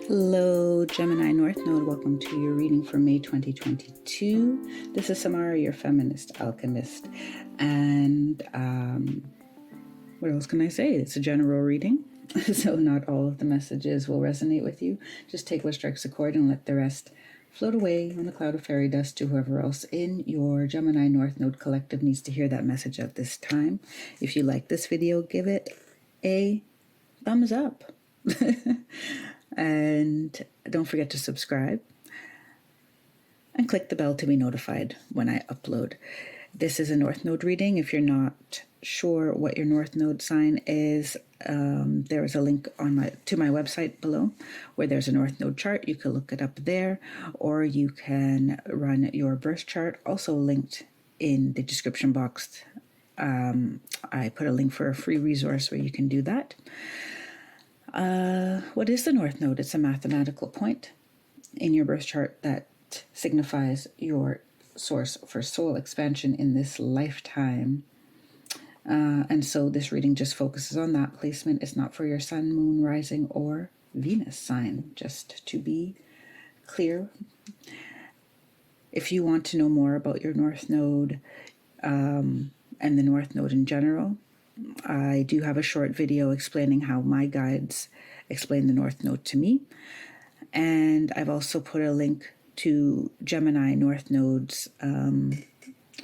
Hello, Gemini North Node. Welcome to your reading for May 2022. This is Samara, your feminist alchemist. And what else can I say? It's a general reading, so not all of the messages will resonate with you. Just take what strikes a chord and let the rest float away on the cloud of fairy dust to whoever else in your Gemini North Node collective needs to hear that message at this time. If you like this video, give it a thumbs up. And don't forget to subscribe and click the bell to be notified when I upload. This is a North Node reading. If you're not sure what your North Node sign is, there is a link on to my website below where there's a North Node chart. You can look it up there, or you can run your birth chart, also linked in the description box. I put a link for a free resource where you can do that. What is the North Node? It's a mathematical point in your birth chart that signifies your source for soul expansion in this lifetime. And so this reading just focuses on that placement. It's not for your sun, moon, rising, or Venus sign, just to be clear. If you want to know more about your North Node and the North Node in general, I do have a short video explaining how my guides explain the North Node to me. And I've also put a link to Gemini North Node's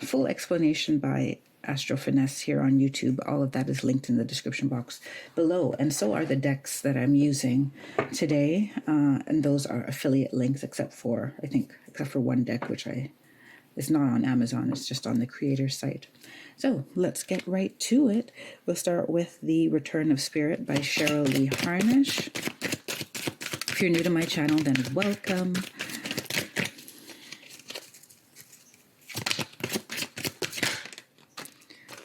full explanation by Astro Finesse here on YouTube. All of that is linked in the description box below. And so are the decks that I'm using today. And those are affiliate links except for one deck, which it's not on Amazon. It's just on the creator site. So let's get right to it. We'll start with The Return of Spirit by Cheryl Lee Harnish. If you're new to my channel, then welcome.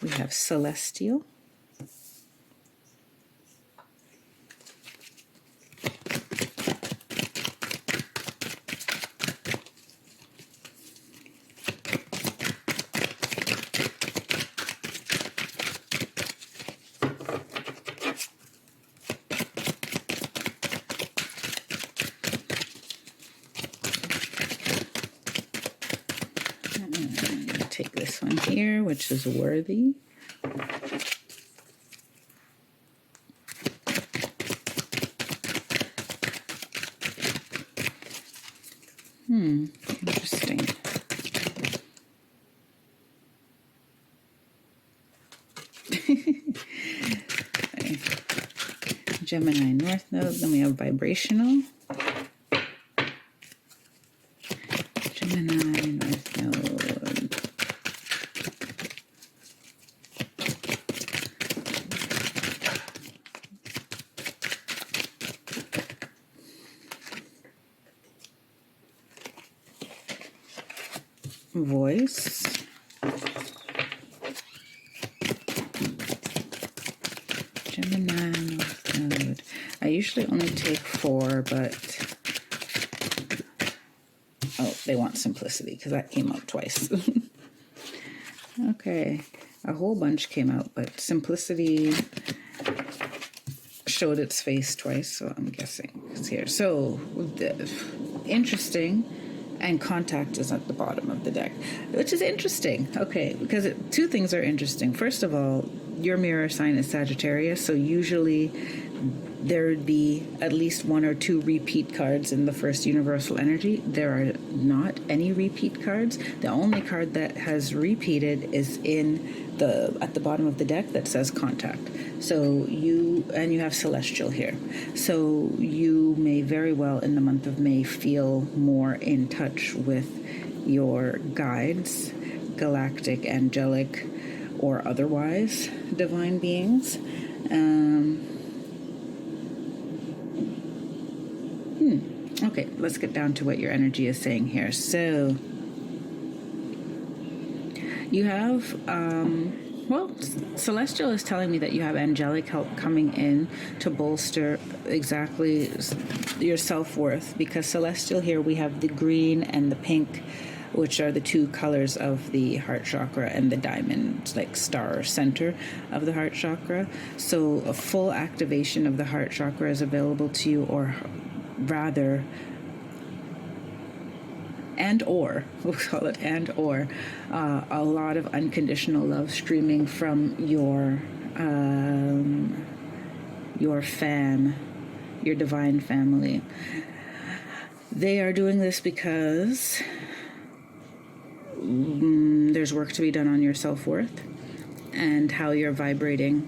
We have Celestial. Take this one here, which is Worthy. Interesting. Okay. Gemini North Node, then we have Vibrational. Gemini North Node. Voice. Gemini North Node. I usually only take 4, but they want Simplicity because that came out twice. Okay, a whole bunch came out, but Simplicity showed its face twice, so I'm guessing it's here. So interesting. And Contact is at the bottom of the deck, which is interesting. Okay, because two things are interesting. First of all, your mirror sign is Sagittarius, so usually there would be at least 1 or 2 repeat cards in the first universal energy. There are not any repeat cards. The only card that has repeated is at the bottom of the deck that says Contact. So you have Celestial here. So you may very well in the month of May feel more in touch with your guides, galactic, angelic, or otherwise divine beings. Okay, let's get down to what your energy is saying here. So you have, Celestial is telling me that you have angelic help coming in to bolster exactly your self-worth, because Celestial here, we have the green and the pink, which are the 2 colors of the heart chakra, and the diamond, like star center of the heart chakra. So a full activation of the heart chakra is available to you, or rather, and or, we'll call it and or, a lot of unconditional love streaming from your divine family. They are doing this because there's work to be done on your self-worth and how you're vibrating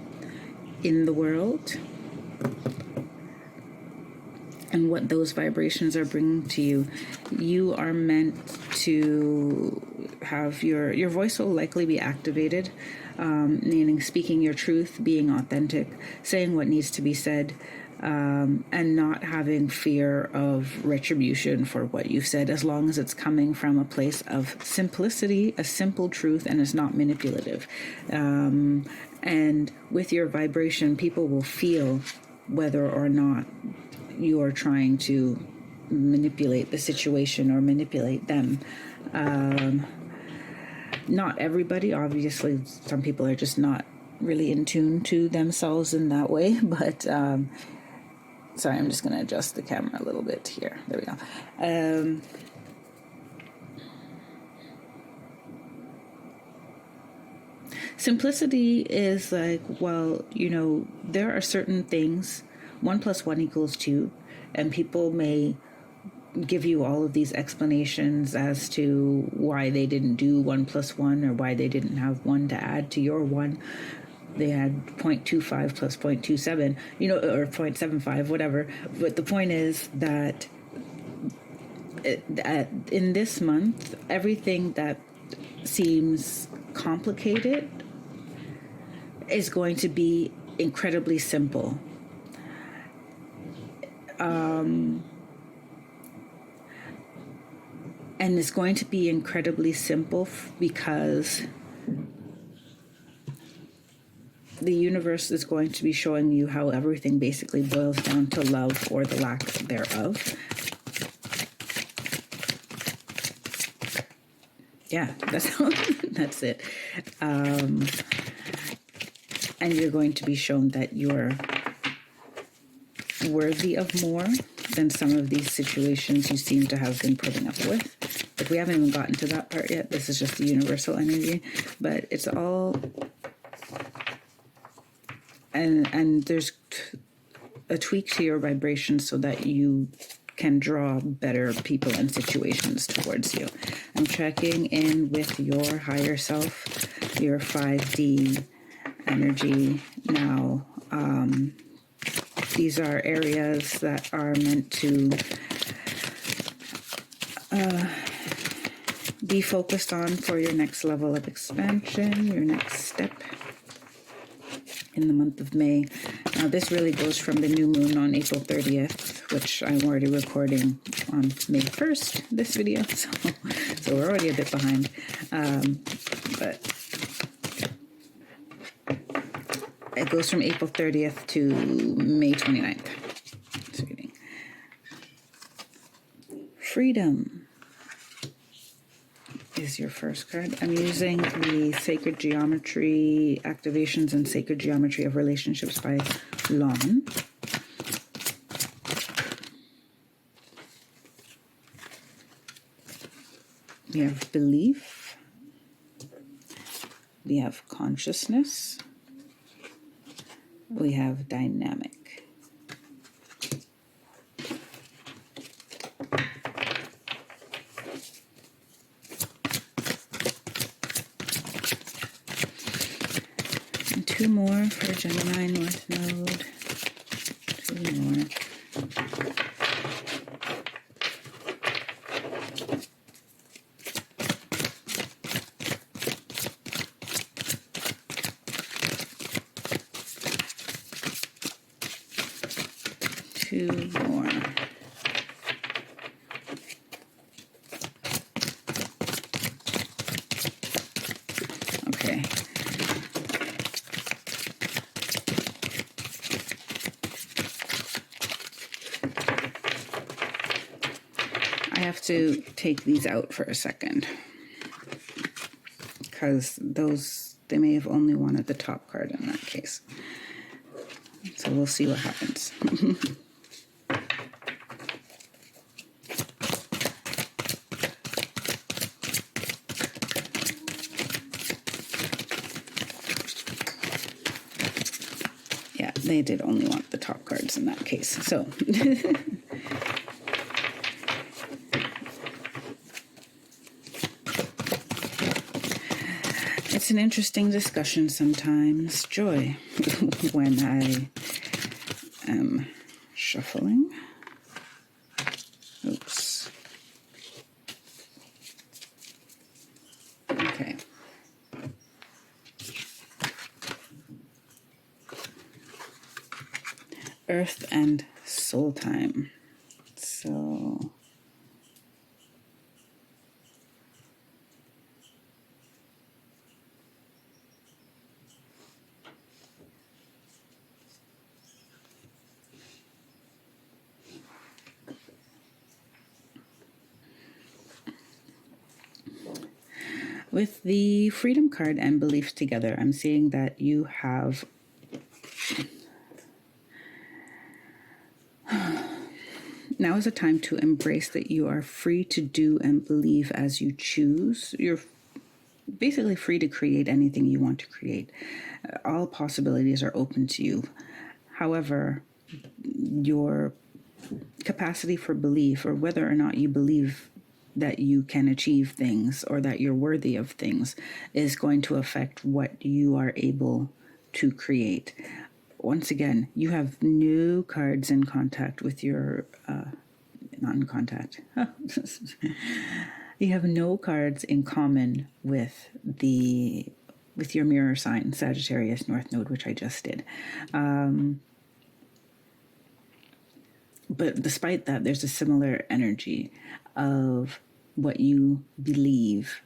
in the world and what those vibrations are bringing to you. You are meant to have your voice will likely be activated, meaning speaking your truth, being authentic, saying what needs to be said, and not having fear of retribution for what you've said, as long as it's coming from a place of simplicity, a simple truth, and is not manipulative. And with your vibration, people will feel whether or not you are trying to manipulate the situation or manipulate them. Not everybody, obviously, some people are just not really in tune to themselves in that way, but sorry, I'm just going to adjust the camera a little bit here. There we go. Simplicity is like, well, there are certain things, 1 + 1 = 2, and people may give you all of these explanations as to why they didn't do 1 + 1 or why they didn't have 1 to add to your 1. They had 0.25 plus 0.27, or 0.75, whatever. But the point is that in this month, everything that seems complicated is going to be incredibly simple. And it's going to be incredibly simple because the universe is going to be showing you how everything basically boils down to love or the lack thereof. Yeah, that's it. And you're going to be shown that you're worthy of more than some of these situations you seem to have been putting up with. Like, we haven't even gotten to that part yet. This is just the universal energy, but it's all, and there's a tweak to your vibration so that you can draw better people and situations towards you. I'm checking in with your higher self, your 5D energy now. These are areas that are meant to be focused on for your next level of expansion, your next step in the month of May. Now, this really goes from the new moon on April 30th, which I'm already recording on May 1st, this video, so we're already a bit behind. But it goes from April 30th to May 29th. Freedom is your first card. I'm using the Sacred Geometry Activations and Sacred Geometry of Relationships by Lon. We have belief. We have consciousness. We have dynamic. And 2 more for Gemini North Node. 2 more. Okay. I have to take these out for a second because they may have only wanted the top card in that case. So we'll see what happens. they did only want the top cards in that case. So it's an interesting discussion sometimes, joy, when I am shuffling. Oops. Okay. Earth and soul time. So with the freedom card and beliefs together, I'm seeing that you have now is a time to embrace that you are free to do and believe as you choose. You're basically free to create anything you want to create. All possibilities are open to you. However, your capacity for belief, or whether or not you believe that you can achieve things or that you're worthy of things, is going to affect what you are able to create. Once again, you have no cards in contact with your, not in contact. You have no cards in common with your mirror sign, Sagittarius North Node, which I just did. But despite that, there's a similar energy of what you believe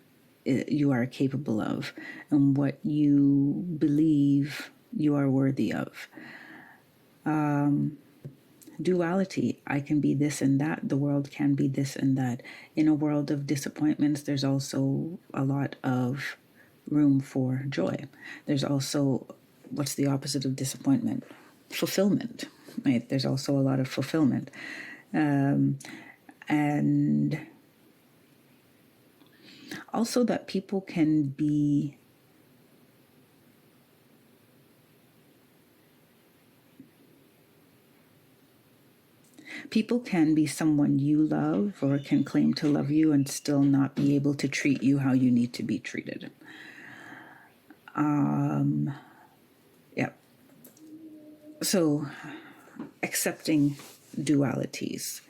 you are capable of and what you believe you are worthy of. Duality, I can be this and that, the world can be this and that. In a world of disappointments, there's also a lot of room for joy. There's also, what's the opposite of disappointment? Fulfillment, right? There's also a lot of fulfillment. And also that people can be someone you love or can claim to love you and still not be able to treat you how you need to be treated. Yeah. So accepting dualities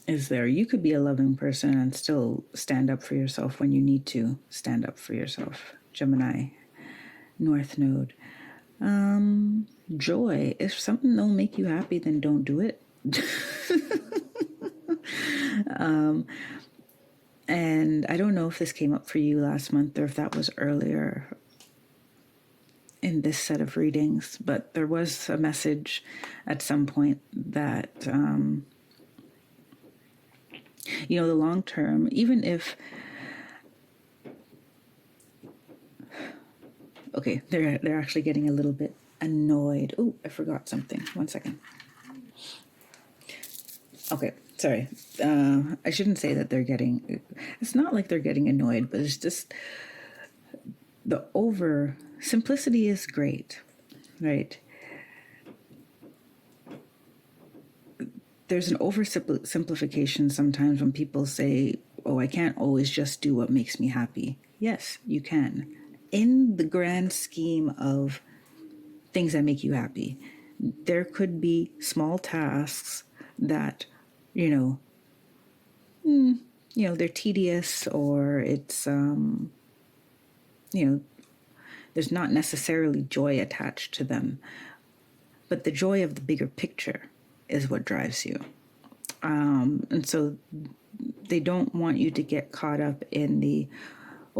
is there. You could be a loving person and still stand up for yourself when you need to stand up for yourself. Gemini, North Node. Joy. If something don't make you happy, then don't do it. And I don't know if this came up for you last month or if that was earlier in this set of readings, but there was a message at some point that, the long term, even if, okay, they're actually getting a little bit annoyed. Oh, I forgot something. 1 second. Okay, sorry. I shouldn't say that it's not like they're getting annoyed, but it's just the simplicity is great, right? There's an oversimplification sometimes when people say, oh, I can't always just do what makes me happy. Yes, you can. In the grand scheme of things that make you happy, there could be small tasks that, they're tedious, or it's, there's not necessarily joy attached to them. But the joy of the bigger picture is what drives you. And so they don't want you to get caught up in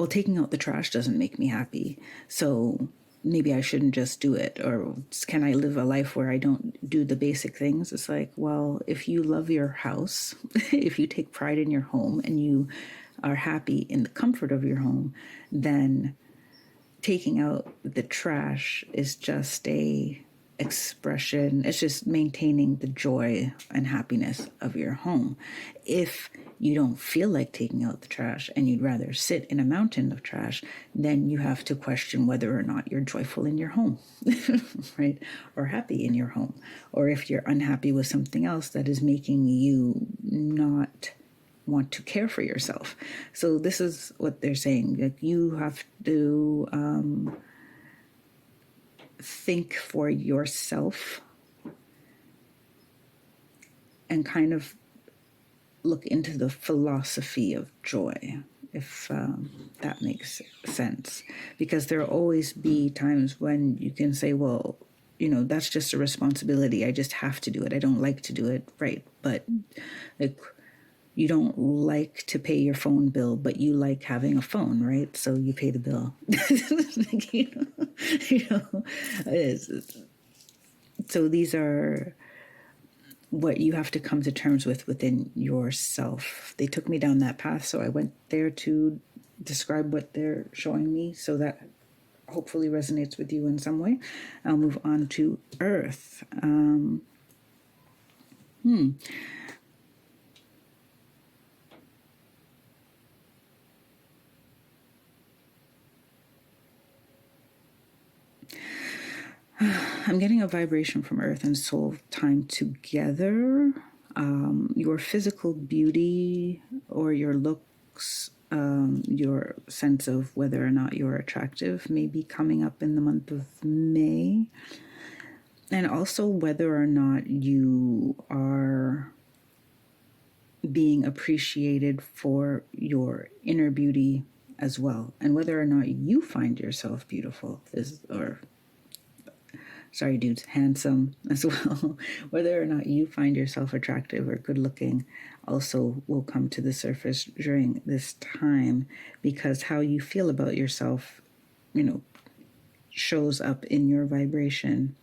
taking out the trash doesn't make me happy, so maybe I shouldn't just do it. Or can I live a life where I don't do the basic things? It's like, well, if you love your house, if you take pride in your home and you are happy in the comfort of your home, then taking out the trash is just a expression. It's just maintaining the joy and happiness of your home. If you don't feel like taking out the trash and you'd rather sit in a mountain of trash, then you have to question whether or not you're joyful in your home, right? Or happy in your home. Or if you're unhappy with something else that is making you not want to care for yourself. So this is what they're saying. Like, you have to think for yourself and kind of look into the philosophy of joy, if that makes sense. Because there'll always be times when you can say, well, that's just a responsibility. I just have to do it. I don't like to do it, right? But like, you don't like to pay your phone bill, but you like having a phone, right? So you pay the bill. So these are what you have to come to terms with within yourself. They took me down that path, so I went there to describe what they're showing me, so that hopefully resonates with you in some way. I'll move on to Earth. I'm getting a vibration from Earth and Soul time together. Your physical beauty or your looks, your sense of whether or not you're attractive may be coming up in the month of May. And also whether or not you are being appreciated for your inner beauty as well. And whether or not you find yourself beautiful sorry dudes, handsome as well. Whether or not you find yourself attractive or good looking also will come to the surface during this time, because how you feel about yourself, shows up in your vibration.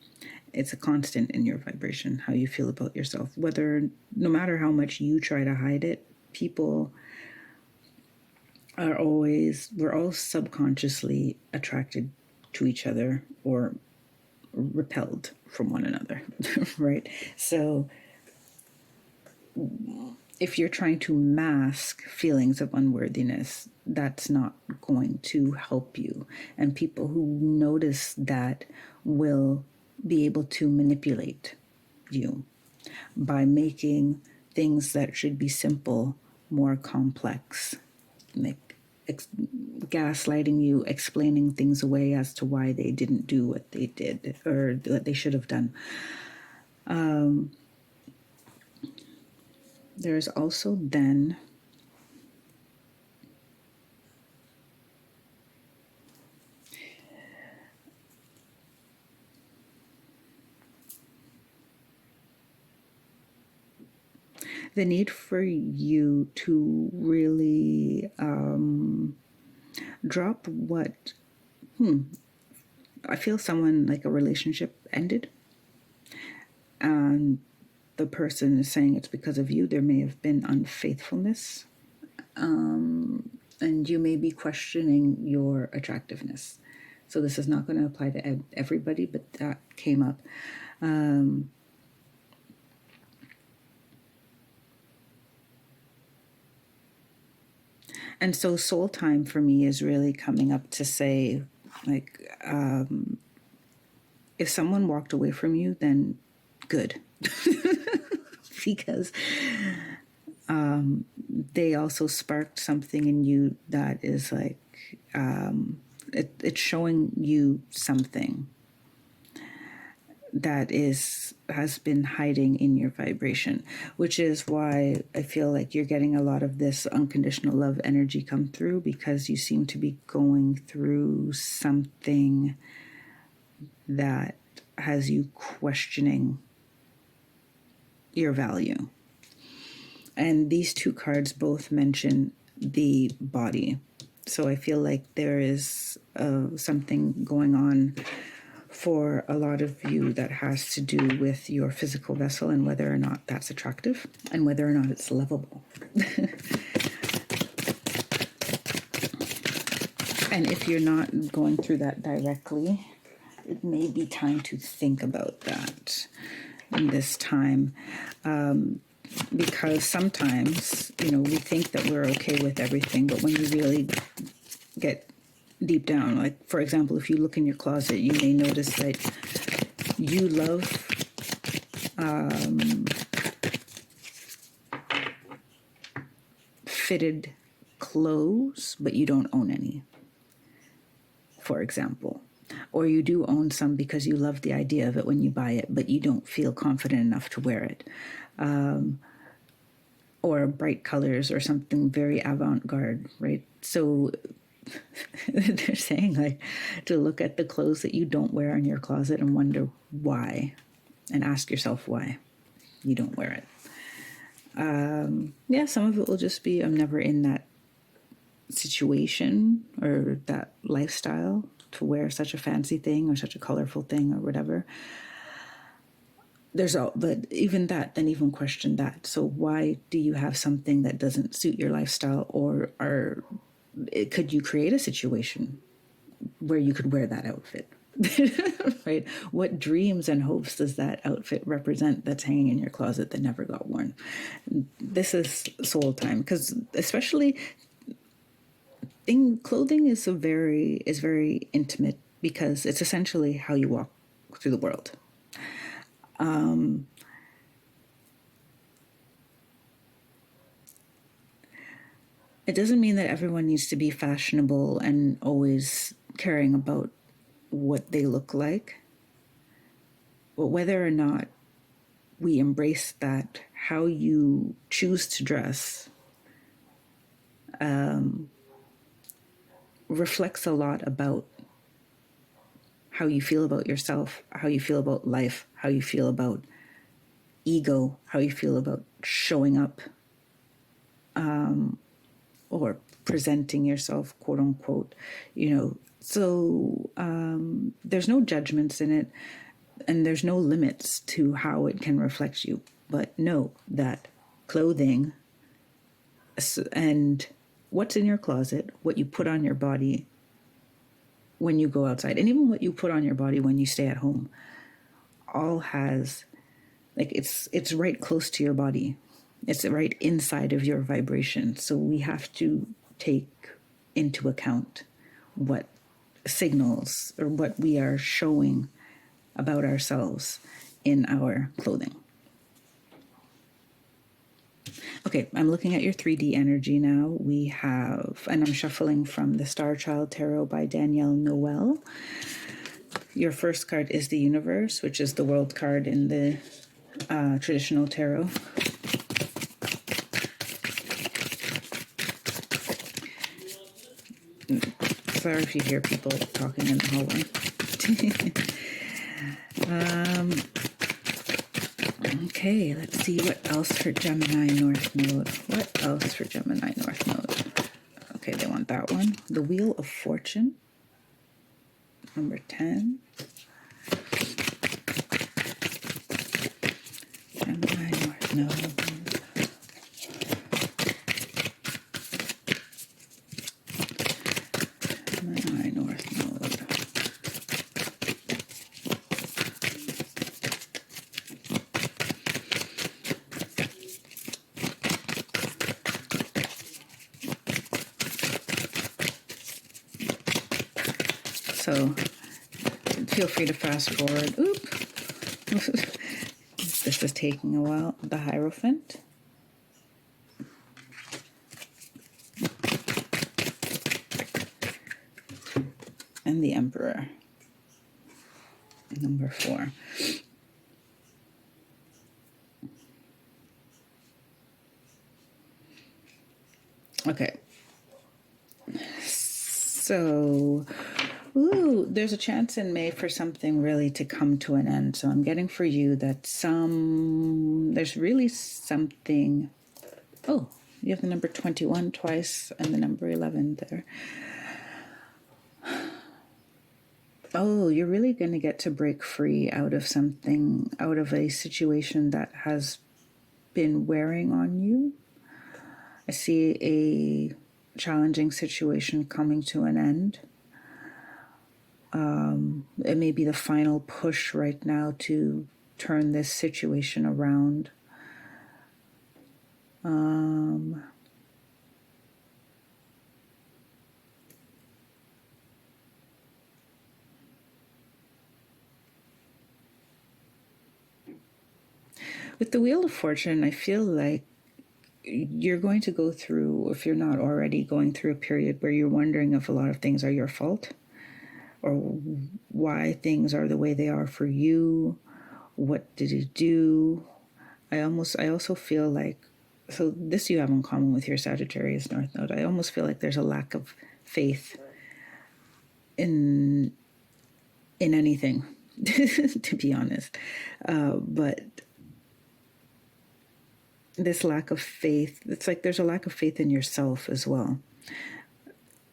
It's a constant in your vibration, how you feel about yourself. No matter how much you try to hide it, people we're all subconsciously attracted to each other or repelled from one another, right? So if you're trying to mask feelings of unworthiness, that's not going to help you. And people who notice that will be able to manipulate you by making things that should be simple more complex, like gaslighting you, explaining things away as to why they didn't do what they did or what they should have done. There's also then the need for you to really drop what I feel someone, like a relationship ended, and the person is saying it's because of you. There may have been unfaithfulness, and you may be questioning your attractiveness. So this is not going to apply to everybody, but that came up. And so soul time for me is really coming up to say, like, if someone walked away from you, then good. Because they also sparked something in you that is like, it's showing you something that has been hiding in your vibration, which is why I feel like you're getting a lot of this unconditional love energy come through, because you seem to be going through something that has you questioning your value. And these two cards both mention the body. So I feel like there is something going on for a lot of you that has to do with your physical vessel and whether or not that's attractive and whether or not it's lovable. And if you're not going through that directly, it may be time to think about that in this time. Because sometimes, we think that we're okay with everything, but when you really get deep down, like, for example, if you look in your closet, you may notice that you love fitted clothes, but you don't own any, for example. Or you do own some because you love the idea of it when you buy it, but you don't feel confident enough to wear it. Or bright colors or something very avant-garde, right? So they're saying, like, to look at the clothes that you don't wear in your closet and wonder why, and ask yourself why you don't wear it. Some of it will just be, I'm never in that situation or that lifestyle to wear such a fancy thing or such a colorful thing or whatever. But even that, then even question that. So why do you have something that doesn't suit your lifestyle, or could you create a situation where you could wear that outfit? Right? What dreams and hopes does that outfit represent that's hanging in your closet that never got worn? This is soul time, because especially clothing is very intimate, because it's essentially how you walk through the world. It doesn't mean that everyone needs to be fashionable and always caring about what they look like. But whether or not we embrace that, how you choose to dress reflects a lot about how you feel about yourself, how you feel about life, how you feel about ego, how you feel about showing up or presenting yourself, quote unquote, So there's no judgments in it, and there's no limits to how it can reflect you. But know that clothing and what's in your closet, what you put on your body when you go outside, and even what you put on your body when you stay at home, all has, like, it's right close to your body. It's right inside of your vibration. So we have to take into account what signals or what we are showing about ourselves in our clothing. Okay, I'm looking at your 3D energy now. We have, and I'm shuffling from the Star Child Tarot by Danielle Noel. Your first card is the Universe, which is the World card in the traditional tarot. Sorry if you hear people talking in the hallway. Okay, let's see what else for Gemini North Node. What else for Gemini North Node? Okay, they want that one. The Wheel of Fortune, number 10. Gemini North Node. Gemini North Node. So feel free to fast forward. Oop. This is taking a while. The Hierophant. And the Emperor. Number 4. Okay. So, there's a chance in May for something really to come to an end. So I'm getting for you that there's really something. Oh, you have the number 21 twice and the number 11 there. Oh, you're really going to get to break free out of something, out of a situation that has been wearing on you. I see a challenging situation coming to an end. It may be the final push right now to turn this situation around. With the Wheel of Fortune, I feel like you're going to go through, if you're not already going through a period where you're wondering if a lot of things are your fault or why things are the way they are for you. What did you do? I also feel like, so this you have in common with your Sagittarius North Node. I almost feel like there's a lack of faith in anything, to be honest. But this lack of faith, it's like there's a lack of faith in yourself as well.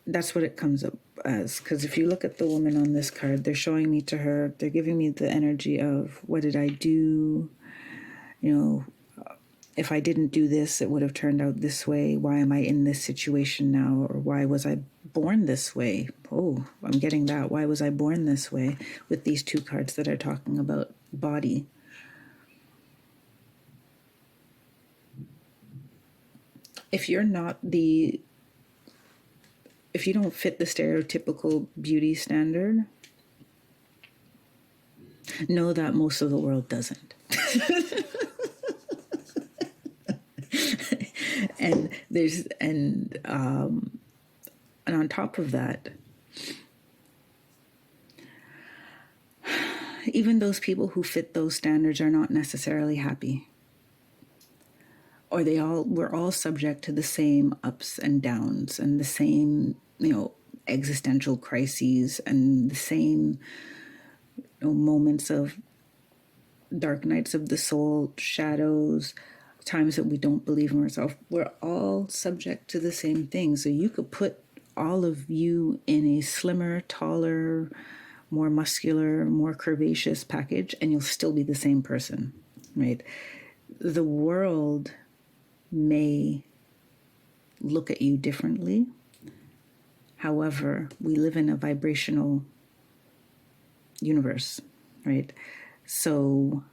That's what it comes up as. Because if you look at the woman on this card, they're showing me to her, they're giving me the energy of, what did I do? You know, if I didn't do this, it would have turned out this way. Why am I in this situation now? Or why was I born this way? Oh, I'm getting that. Why was I born this way? With these two cards that are talking about body. If you don't fit the stereotypical beauty standard, know that most of the world doesn't. and on top of that, even those people who fit those standards are not necessarily happy. Or we're all subject to the same ups and downs and the same, existential crises and the same moments of dark nights of the soul, shadows, times that we don't believe in ourselves. We're all subject to the same thing. So you could put all of you in a slimmer, taller, more muscular, more curvaceous package, and you'll still be the same person, right? The world may look at you differently. However, we live in a vibrational universe, right? So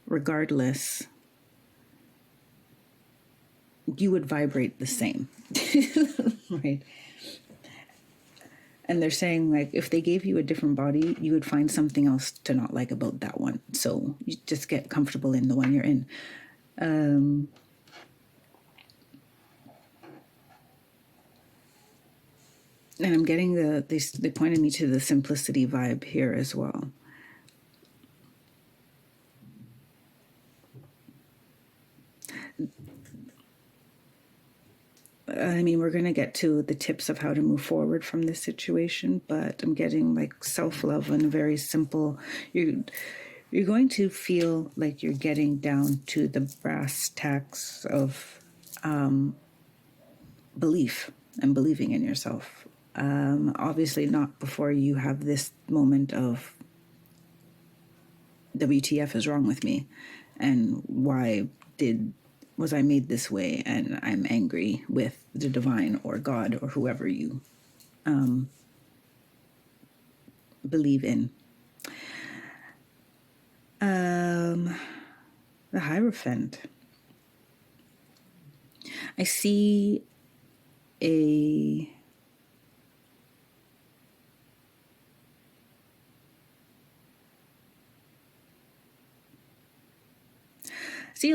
regardless, you would vibrate the same, right? And they're saying, like, if they gave you a different body, you would find something else to not like about that one. So you just get comfortable in the one you're in. And I'm getting they pointed me to the simplicity vibe here as well. I mean, we're going to get to the tips of how to move forward from this situation, but I'm getting like self-love and a very simple, you're going to feel like you're getting down to the brass tacks of belief and believing in yourself. Obviously not before you have this moment of WTF is wrong with me, and why was I made this way, and I'm angry with the divine or God or whoever you believe in. The Hierophant. I see a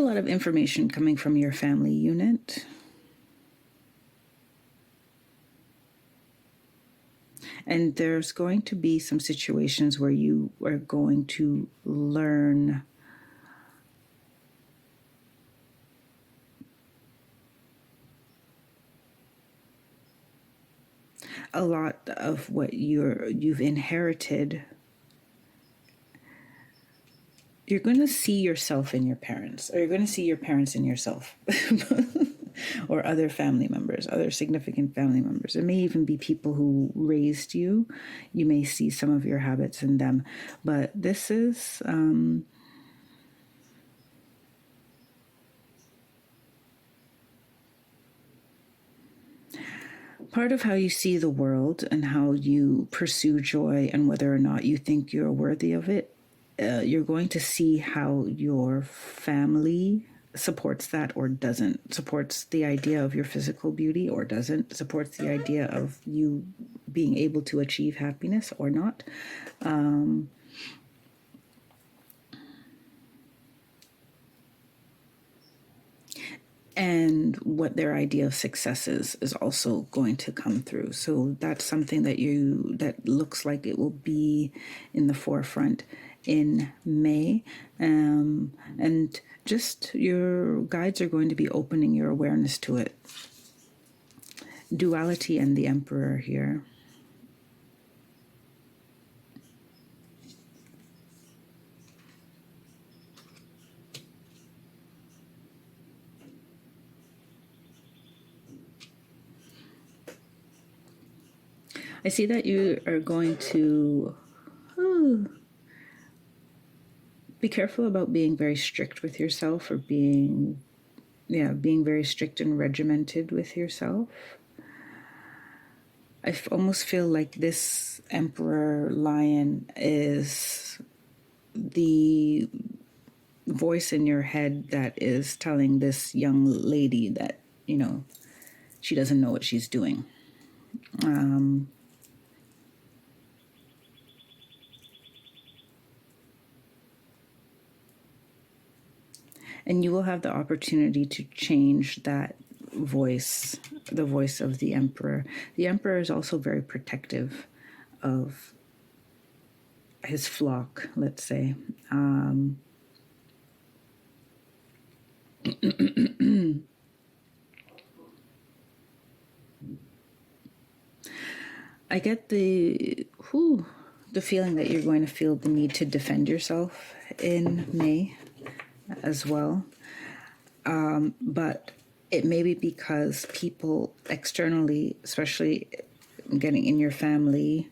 lot of information coming from your family unit. And there's going to be some situations where you are going to learn a lot of what you've inherited. You're going to see yourself in your parents, or you're going to see your parents in yourself, or other family members, other significant family members. It may even be people who raised you. You may see some of your habits in them. But this is part of how you see the world and how you pursue joy and whether or not you think you're worthy of it, you're going to see how your family supports that or doesn't, supports the idea of your physical beauty or doesn't, supports the idea of you being able to achieve happiness or not. And what their idea of success is also going to come through. So that's something that looks like it will be in the forefront in May. And just your guides are going to be opening your awareness to it. Duality and the Emperor here. I see that you are going to be careful about being very strict with yourself or being very strict and regimented with yourself. I almost feel like this Emperor Lion is the voice in your head that is telling this young lady that, she doesn't know what she's doing. And you will have the opportunity to change that voice, the voice of the Emperor. The Emperor is also very protective of his flock, let's say. I get the feeling that you're going to feel the need to defend yourself in May as well. But it may be because people externally, especially getting in your family,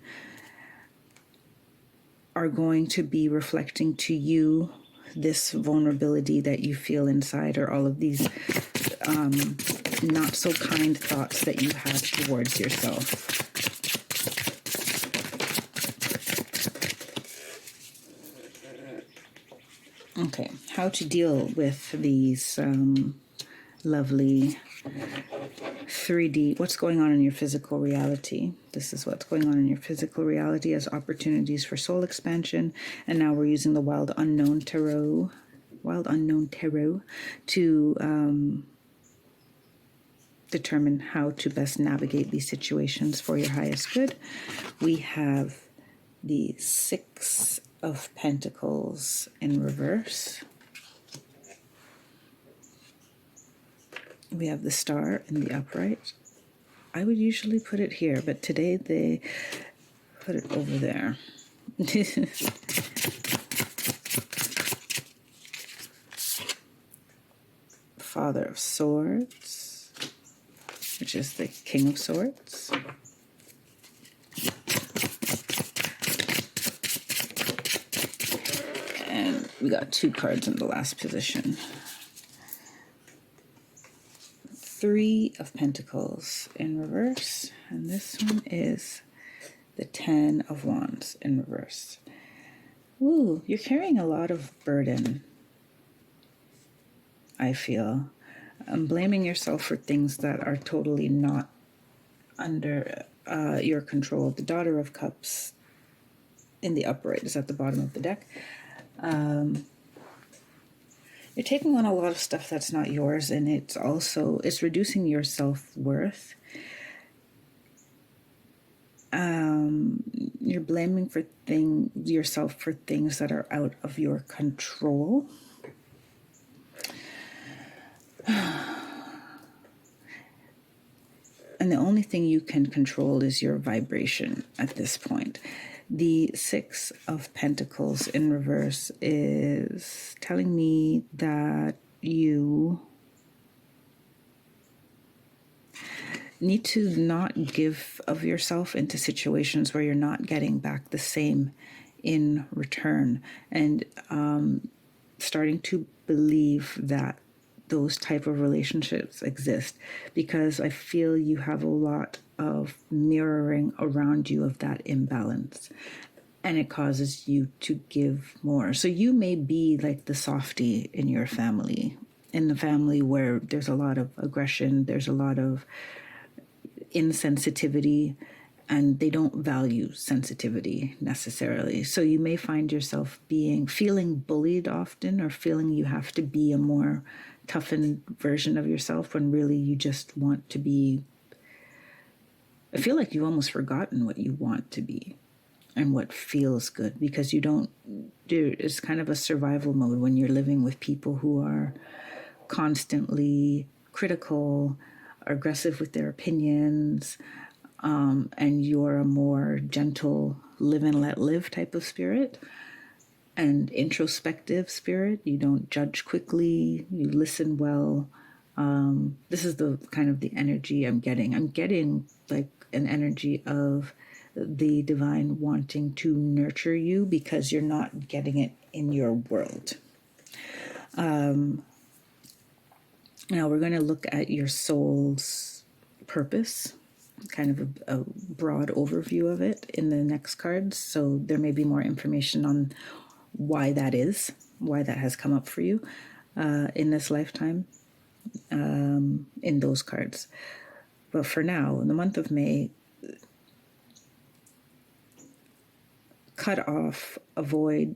are going to be reflecting to you this vulnerability that you feel inside, or all of these not so kind thoughts that you have towards yourself. Okay, how to deal with these lovely 3D, what's going on in your physical reality. This is what's going on in your physical reality as opportunities for soul expansion. And now we're using the Wild Unknown Tarot to determine how to best navigate these situations for your highest good. We have the 6 of Pentacles in reverse. We have the Star in the upright. I would usually put it here, but today they put it over there. Father of Swords, which is the King of Swords. And we got 2 cards in the last position. 3 of Pentacles in reverse, and this one is the 10 of Wands in reverse. Ooh, you're carrying a lot of burden, I feel. Blaming yourself for things that are totally not under your control. The Daughter of Cups in the upright is at the bottom of the deck. You're taking on a lot of stuff that's not yours, and it's reducing your self-worth. You're blaming yourself for things that are out of your control. And the only thing you can control is your vibration at this point. The 6 of Pentacles in reverse is telling me that you need to not give of yourself into situations where you're not getting back the same in return, and starting to believe that those type of relationships exist, because I feel you have a lot of mirroring around you of that imbalance. And it causes you to give more. So you may be like the softie in your family, in the family where there's a lot of aggression, there's a lot of insensitivity, and they don't value sensitivity necessarily. So you may find yourself feeling bullied often, or feeling you have to be a more toughened version of yourself when really you just want to be. I feel like you've almost forgotten what you want to be and what feels good, because you don't do. It's kind of a survival mode when you're living with people who are constantly critical, aggressive with their opinions, and you're a more gentle live and let live type of spirit and introspective spirit. You don't judge quickly, you listen well. This is the kind of the energy I'm getting. I'm getting like an energy of the divine wanting to nurture you because you're not getting it in your world. Now we're going to look at your soul's purpose, kind of a broad overview of it in the next cards. So there may be more information on why that is, why that has come up for you in this lifetime in those cards. But for now, in the month of May, cut off, avoid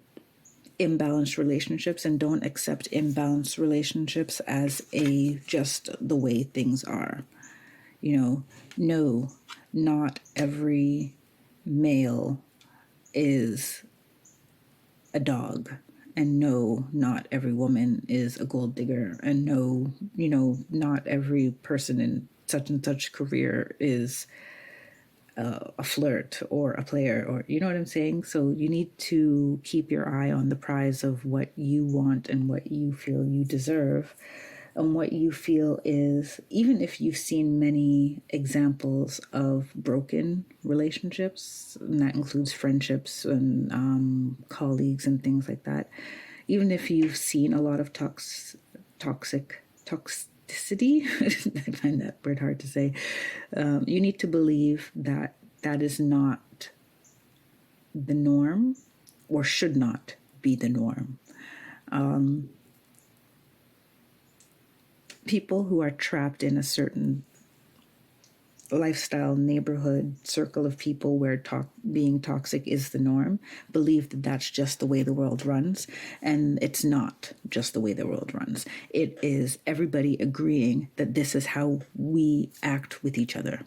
imbalanced relationships, and don't accept imbalanced relationships as just the way things are. No, not every male is a dog, and no, not every woman is a gold digger, and no, not every person in such and such career is a flirt or a player, or you know what I'm saying? So you need to keep your eye on the prize of what you want and what you feel you deserve, and what you feel is, even if you've seen many examples of broken relationships, and that includes friendships and colleagues and things like that, even if you've seen a lot of toxicity, I find that word hard to say, you need to believe that that is not the norm, or should not be the norm. People who are trapped in a certain lifestyle, neighborhood, circle of people where being toxic is the norm, believe that that's just the way the world runs. And it's not just the way the world runs. It is everybody agreeing that this is how we act with each other.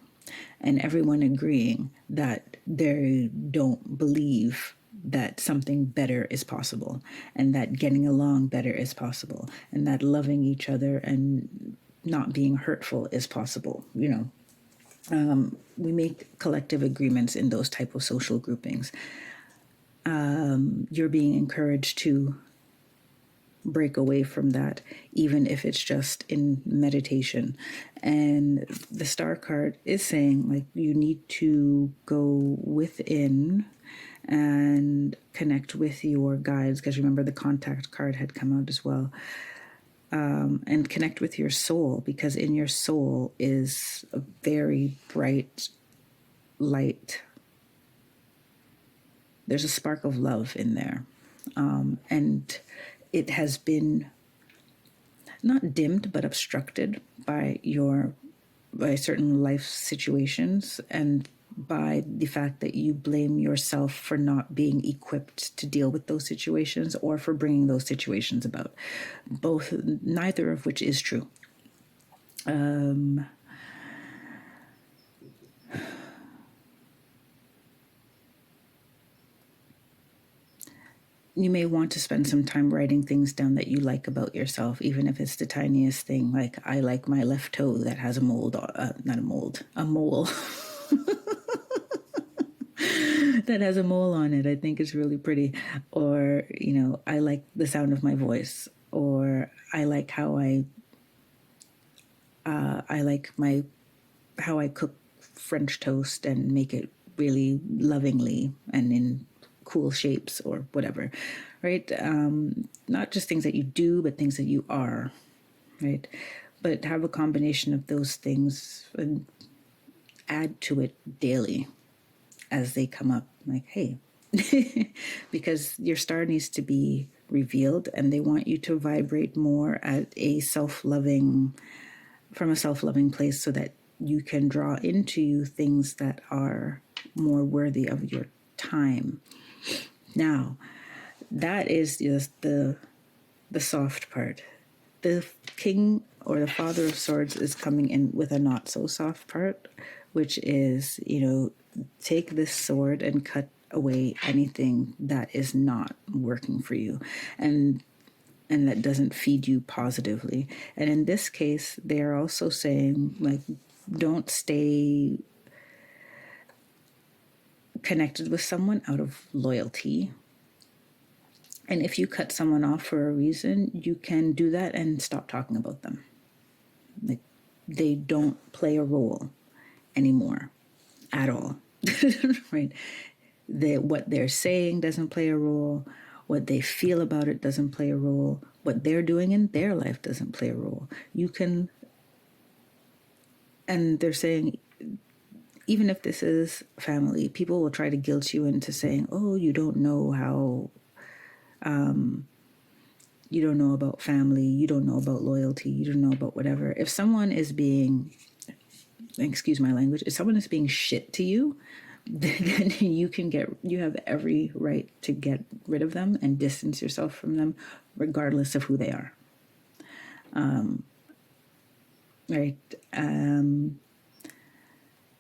And everyone agreeing that they don't believe that something better is possible, and that getting along better is possible, and that loving each other and not being hurtful is possible. We make collective agreements in those type of social groupings. You're being encouraged to break away from that, even if it's just in meditation. And the star card is saying, like, you need to go within and connect with your guides, because remember the contact card had come out as well. And connect with your soul, because in your soul is a very bright light. There's a spark of love in there. And it has been not dimmed, but obstructed by certain life situations, and by the fact that you blame yourself for not being equipped to deal with those situations, or for bringing those situations about. Neither of which is true. You may want to spend some time writing things down that you like about yourself, even if it's the tiniest thing. Like, I like my left toe that has a mole that has a mole on it. I think it's really pretty. Or, I like the sound of my voice, or I like how how I cook French toast and make it really lovingly and in cool shapes, or whatever, right? Not just things that you do, but things that you are, right? But have a combination of those things, and add to it daily as they come up. Like, hey, because your star needs to be revealed, and they want you to vibrate more at a from a self-loving place, so that you can draw into you things that are more worthy of your time. Now, that is just the soft part. The king or the father of swords is coming in with a not so soft part, which is, take this sword and cut away anything that is not working for you and that doesn't feed you positively. And in this case, they are also saying, like, don't stay connected with someone out of loyalty. And if you cut someone off for a reason, you can do that and stop talking about them. Like, they don't play a role anymore at all, right? What they're saying doesn't play a role. What they feel about it doesn't play a role. What they're doing in their life doesn't play a role. And they're saying, even if this is family, people will try to guilt you into saying, oh, you don't know how, you don't know about family, you don't know about loyalty, you don't know about whatever. If someone is being, excuse my language, if someone is being shit to you, then you have every right to get rid of them and distance yourself from them, regardless of who they are. Right?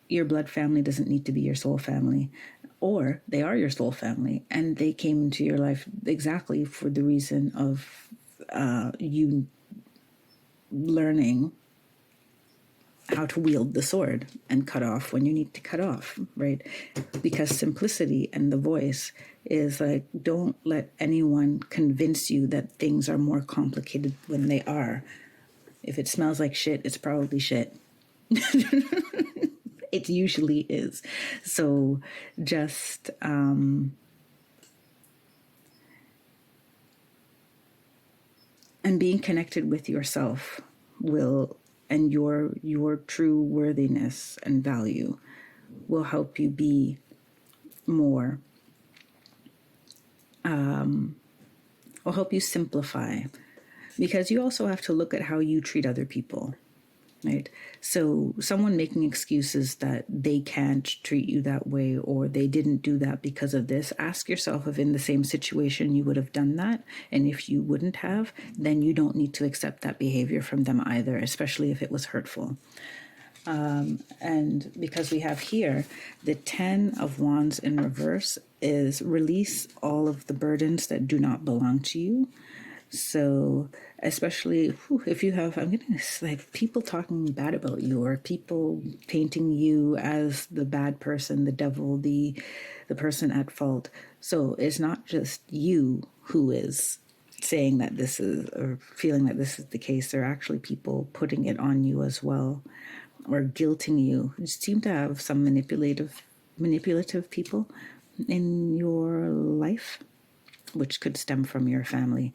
Your blood family doesn't need to be your soul family, or they are your soul family, and they came into your life exactly for the reason of you learning how to wield the sword and cut off when you need to cut off, right? Because simplicity and the voice is like, don't let anyone convince you that things are more complicated when they are. If it smells like shit, it's probably shit. It usually is. So just and being connected with yourself and your true worthiness and value will help you be more, will help you simplify, because you also have to look at how you treat other people, right? So someone making excuses that they can't treat you that way, or they didn't do that because of this, ask yourself if in the same situation you would have done that. And if you wouldn't have, then you don't need to accept that behavior from them either, especially if it was hurtful. And because we have here the 10 of Wands in reverse is release all of the burdens that do not belong to you. So especially if you have, I'm getting this, like, people talking bad about you, or people painting you as the bad person, the devil, the person at fault. So it's not just you who is saying that this is, or feeling that this is the case. There are actually people putting it on you as well, or guilting you. You seem to have some manipulative people in your life, which could stem from your family.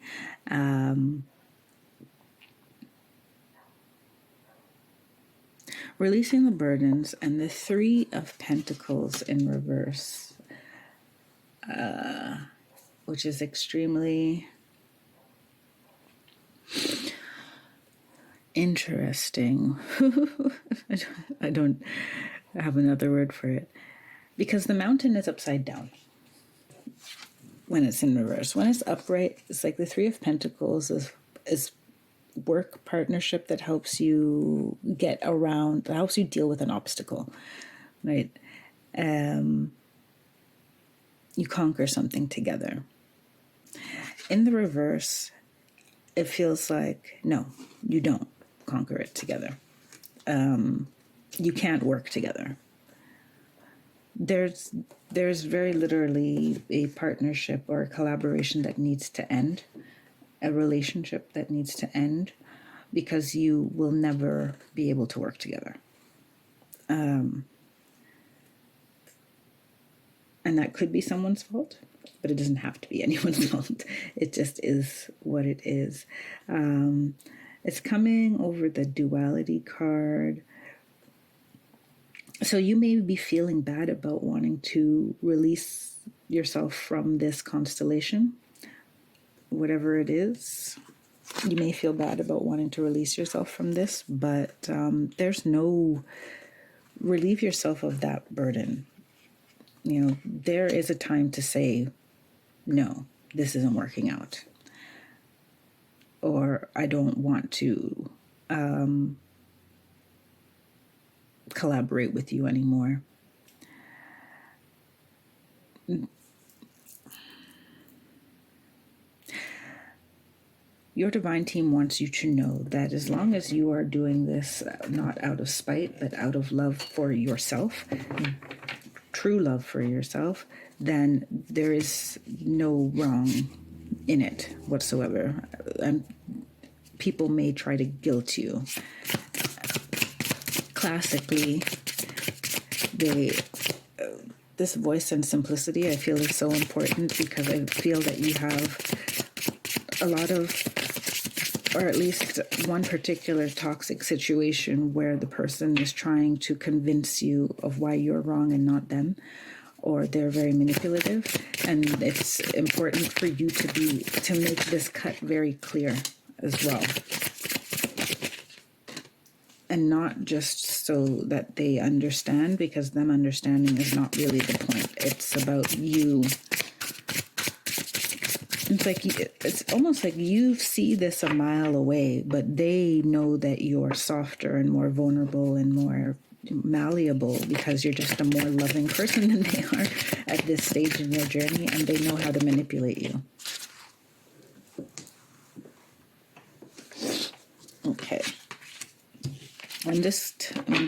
Releasing the burdens, and the 3 of Pentacles in reverse, which is extremely interesting. I don't have another word for it, because the mountain is upside down when it's in reverse. When it's upright, it's like the 3 of Pentacles is work partnership that helps you get around, that helps you deal with an obstacle, right? You conquer something together. In the reverse, it feels like, no, you don't conquer it together. You can't work together. There's very literally a partnership or a collaboration that needs to end, a relationship that needs to end, because you will never be able to work together. And that could be someone's fault, but it doesn't have to be anyone's fault. It just is what it is. It's coming over the duality card. So you may be feeling bad about wanting to release yourself from this constellation, whatever it is. You may feel bad about wanting to release yourself from this, but there's no relieve yourself of that burden. There is a time to say, no, this isn't working out. Or I don't want to collaborate with you anymore. Your divine team wants you to know that as long as you are doing this not out of spite, but out of love for yourself, true love for yourself, then there is no wrong in it whatsoever. And people may try to guilt you. Classically, this voice and simplicity I feel is so important, because I feel that you have a lot of, or at least one particular toxic situation where the person is trying to convince you of why you're wrong and not them, or they're very manipulative. And it's important for you to make this cut very clear as well. And not just so that they understand, because them understanding is not really the point. It's about you. It's almost like you see this a mile away, but they know that you're softer and more vulnerable and more malleable, because you're just a more loving person than they are at this stage in your journey, and they know how to manipulate you. Okay. I'm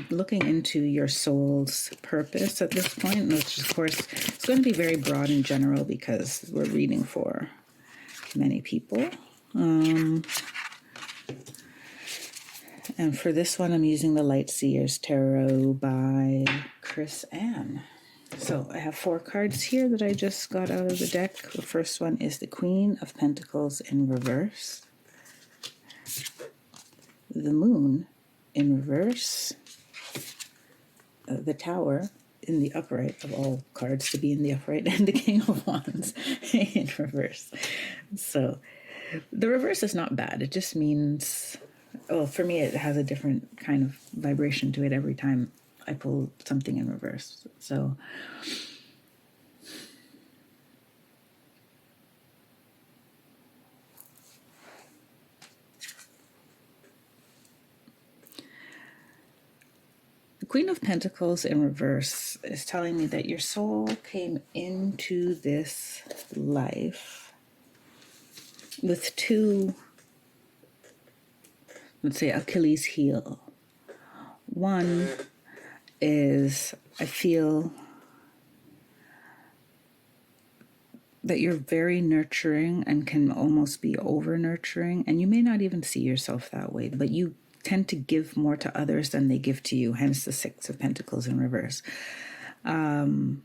looking into your soul's purpose at this point, which of course is going to be very broad and general because we're reading for many people. And for this one, I'm using the Light Seers Tarot by Chris Ann. So I have 4 cards here that I just got out of the deck. The first one is the Queen of Pentacles in reverse, the Moon in reverse, the Tower in the upright, of all cards to be in the upright, and the King of Wands in reverse. So the reverse is not bad. It just means, well, for me, it has a different kind of vibration to it every time I pull something in reverse. So the Queen of Pentacles in reverse is telling me that your soul came into this life with 2, let's say, Achilles heel. One is, I feel that you're very nurturing and can almost be over nurturing, and you may not even see yourself that way, but you tend to give more to others than they give to you, hence the 6 of Pentacles in reverse. You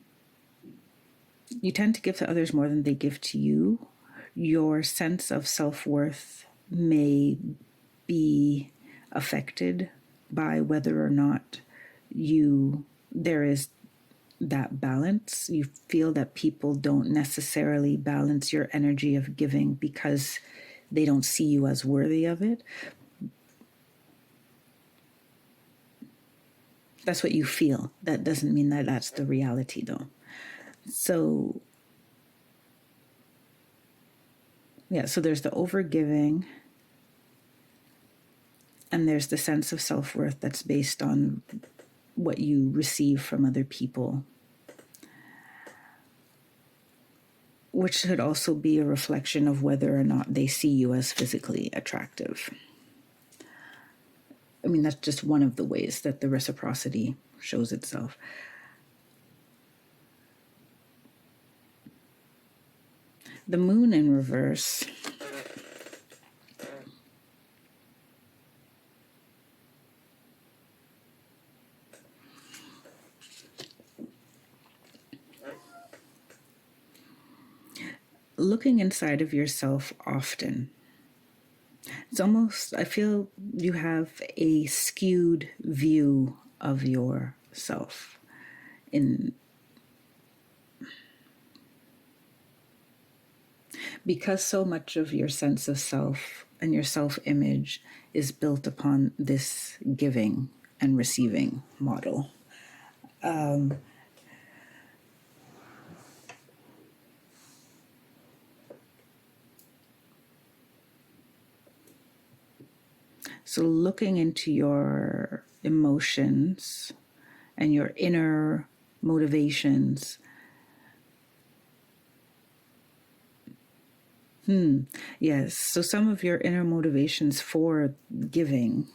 tend to give to others more than they give to you. Your sense of self-worth may be affected by whether or not there is that balance. You feel that people don't necessarily balance your energy of giving because they don't see you as worthy of it. That's what you feel. That doesn't mean that that's the reality, though. So, yeah, so there's the overgiving, and there's the sense of self-worth that's based on what you receive from other people, which should also be a reflection of whether or not they see you as physically attractive. I mean, that's just one of the ways that the reciprocity shows itself. The Moon in reverse looking inside of yourself often. It's almost, I feel you have a skewed view of your self. In because so much of your sense of self and your self-image is built upon this giving and receiving model. So looking into your emotions and your inner motivations. Yes. So some of your inner motivations for giving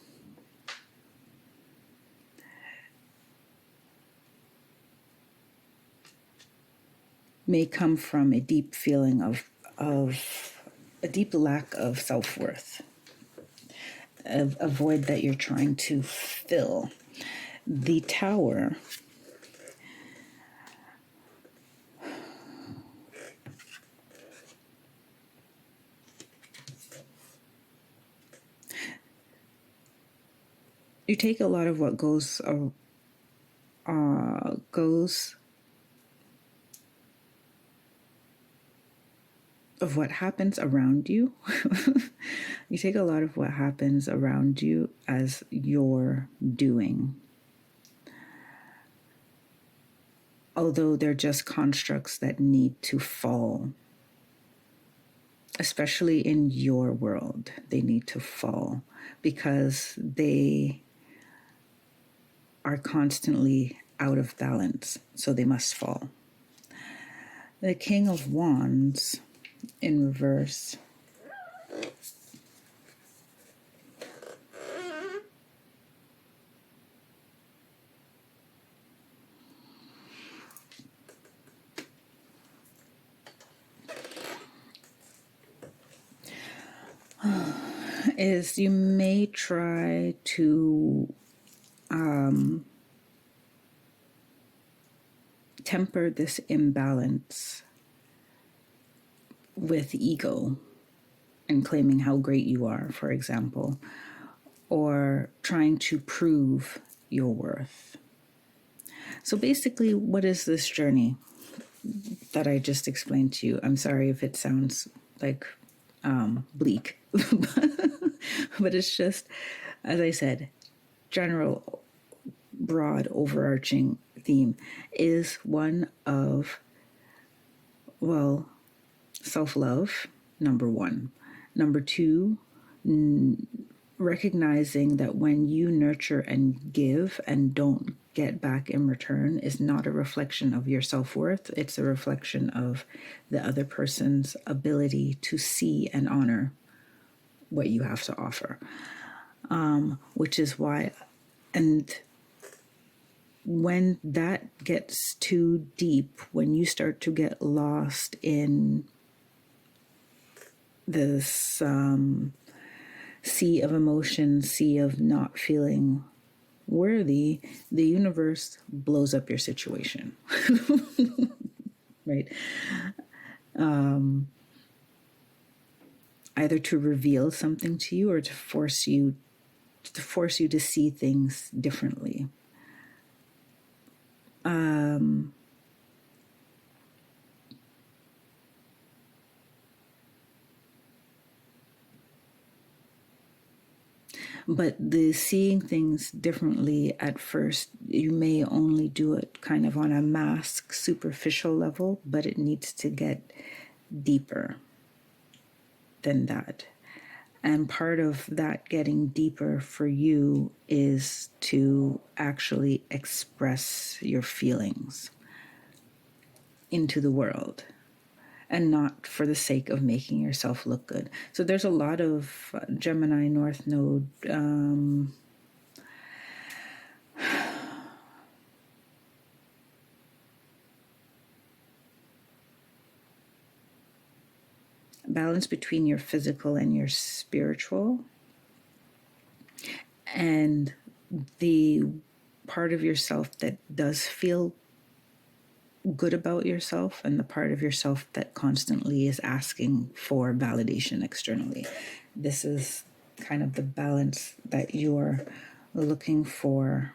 may come from a deep feeling of a deep lack of self-worth, a void that you're trying to fill. The Tower you take a lot of what goes of what happens around you. You take a lot of what happens around you as your doing, although they're just constructs that need to fall. Especially in your world, they need to fall because they are constantly out of balance, so they must fall. The King of Wands in reverse is you may try to temper this imbalance with ego and claiming how great you are, for example, or trying to prove your worth. So basically, what is this journey that I just explained to you? I'm sorry if it sounds like bleak, but it's just, as I said, general, broad, overarching theme is one of, well, self-love, number one. Number two, recognizing that when you nurture and give and don't get back in return is not a reflection of your self-worth. It's a reflection of the other person's ability to see and honor what you have to offer. Which is why, and when that gets too deep, when you start to get lost in this sea of emotion, sea of not feeling worthy, the universe blows up your situation. Right? Either to reveal something to you or to force you to see things differently. But the seeing things differently at first, you may only do it kind of on a mask, superficial level, but it needs to get deeper than that. And part of that getting deeper for you is to actually express your feelings into the world and not for the sake of making yourself look good. So there's a lot of Gemini North Node balance between your physical and your spiritual, and the part of yourself that does feel good about yourself and the part of yourself that constantly is asking for validation externally. This is kind of the balance that you're looking for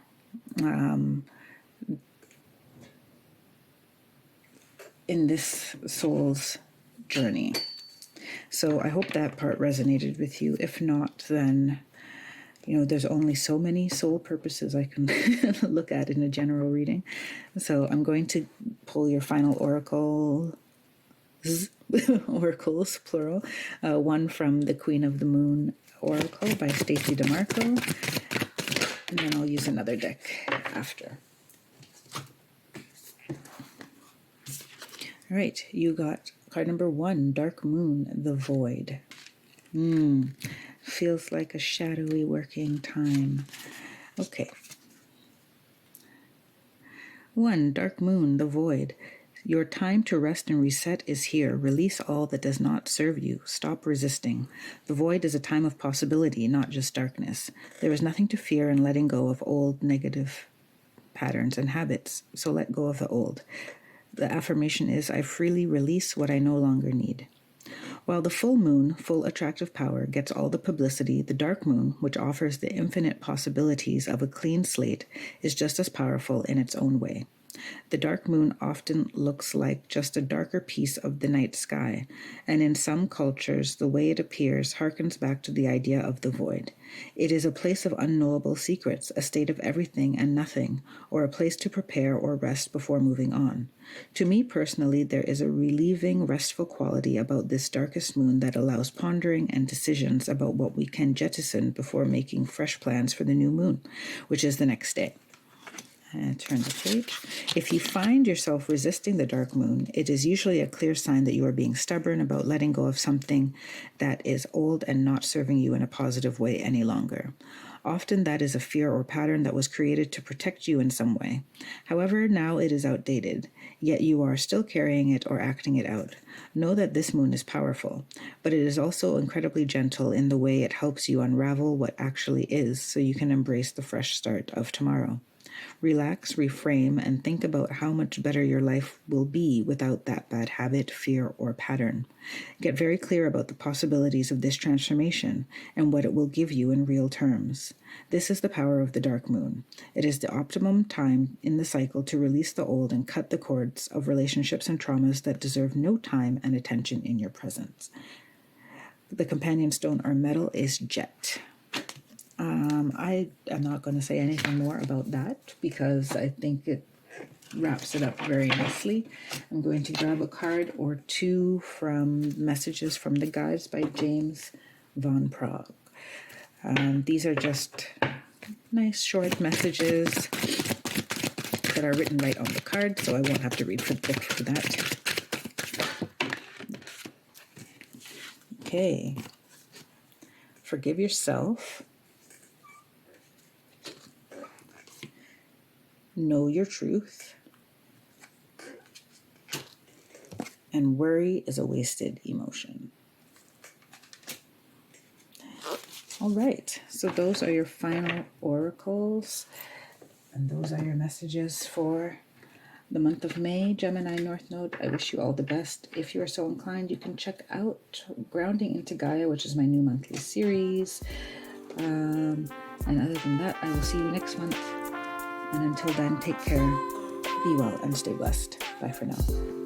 in this soul's journey. So I hope that part resonated with you. If not, then, there's only so many soul purposes I can look at in a general reading. So I'm going to pull your final oracles, plural, one from the Queen of the Moon Oracle by Stacey DeMarco, and then I'll use another deck after. All right, you got card number 1, Dark Moon, the Void. Feels like a shadowy working time. Okay. 1, Dark Moon, the Void. Your time to rest and reset is here. Release all that does not serve you. Stop resisting. The void is a time of possibility, not just darkness. There is nothing to fear in letting go of old negative patterns and habits, so let go of the old. The affirmation is, I freely release what I no longer need. While the full moon, full attractive power, gets all the publicity, the dark moon, which offers the infinite possibilities of a clean slate, is just as powerful in its own way. The dark moon often looks like just a darker piece of the night sky, and in some cultures, the way it appears harkens back to the idea of the void. It is a place of unknowable secrets, a state of everything and nothing, or a place to prepare or rest before moving on. To me personally, there is a relieving, restful quality about this darkest moon that allows pondering and decisions about what we can jettison before making fresh plans for the new moon, which is the next day. Turn the page. If you find yourself resisting the dark moon, it is usually a clear sign that you are being stubborn about letting go of something that is old and not serving you in a positive way any longer. Often that is a fear or pattern that was created to protect you in some way. However, now it is outdated, yet you are still carrying it or acting it out. Know that this moon is powerful, but it is also incredibly gentle in the way it helps you unravel what actually is so you can embrace the fresh start of tomorrow. Relax, reframe, and think about how much better your life will be without that bad habit, fear, or pattern. Get very clear about the possibilities of this transformation and what it will give you in real terms. This is the power of the dark moon. It is the optimum time in the cycle to release the old and cut the cords of relationships and traumas that deserve no time and attention in your presence. The companion stone or metal is jet. I am not going to say anything more about that because I think it wraps it up very nicely. I'm going to grab a card or two from Messages from the Guides by James Van Praagh. These are just nice short messages that are written right on the card, so I won't have to read from the book for that. Okay. Forgive yourself. Know your truth. And worry is a wasted emotion. All right, so those are your final oracles, and those are your messages for the month of May, Gemini North Node. I wish you all the best. If you are so inclined, you can check out Grounding into Gaia, which is my new monthly series. And other than that, I will see you next month. And until then, take care, be well, and stay blessed. Bye for now.